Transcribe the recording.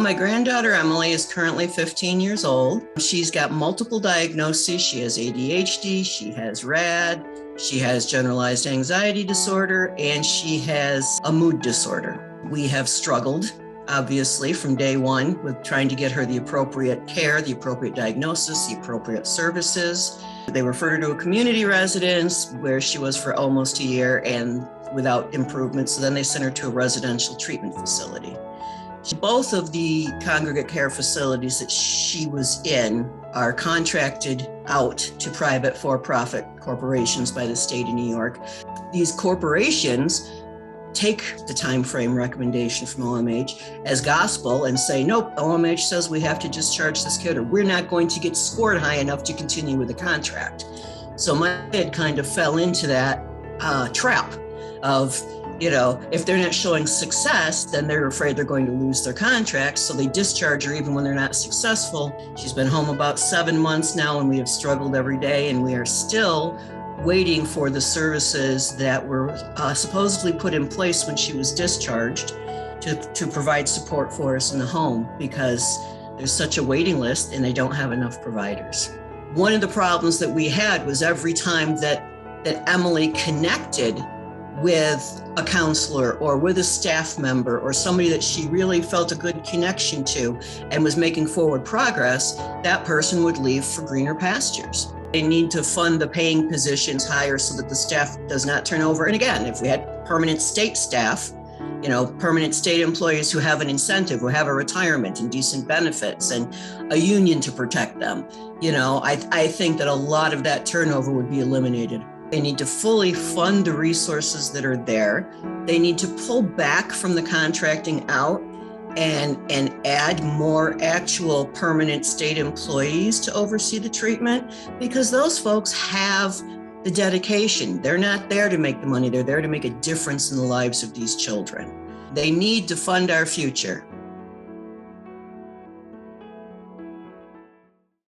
My granddaughter Emily is currently 15 years old. She's got multiple diagnoses. She has ADHD, she has RAD, she has generalized anxiety disorder, and she has a mood disorder. We have struggled, obviously, from day one with trying to get her the appropriate care, the appropriate diagnosis, the appropriate services. They referred her to a community residence where she was for almost a year and without improvement. So then they sent her to a residential treatment facility. Both of the congregate care facilities that she was in are contracted out to private for-profit corporations by the state of New York. These corporations take the time frame recommendation from OMH as gospel and say, nope, OMH says we have to discharge this kid or we're not going to get scored high enough to continue with the contract. So my kid kind of fell into that trap of, if they're not showing success, then they're afraid they're going to lose their contract. So they discharge her even when they're not successful. She's been home about 7 months now, and we have struggled every day, and we are still waiting for the services that were supposedly put in place when she was discharged to provide support for us in the home, because there's such a waiting list and they don't have enough providers. One of the problems that we had was every time that Emily connected with a counselor or with a staff member or somebody that she really felt a good connection to and was making forward progress, that person would leave for greener pastures. They need to fund the paying positions higher so that the staff does not turn over. And again, if we had permanent state staff, permanent state employees who have an incentive, who have a retirement and decent benefits and a union to protect them, I think that a lot of that turnover would be eliminated. They need to fully fund the resources that are there. They need to pull back from the contracting out and add more actual permanent state employees to oversee the treatment, because those folks have the dedication. They're not there to make the money. They're there to make a difference in the lives of these children. They need to fund our future.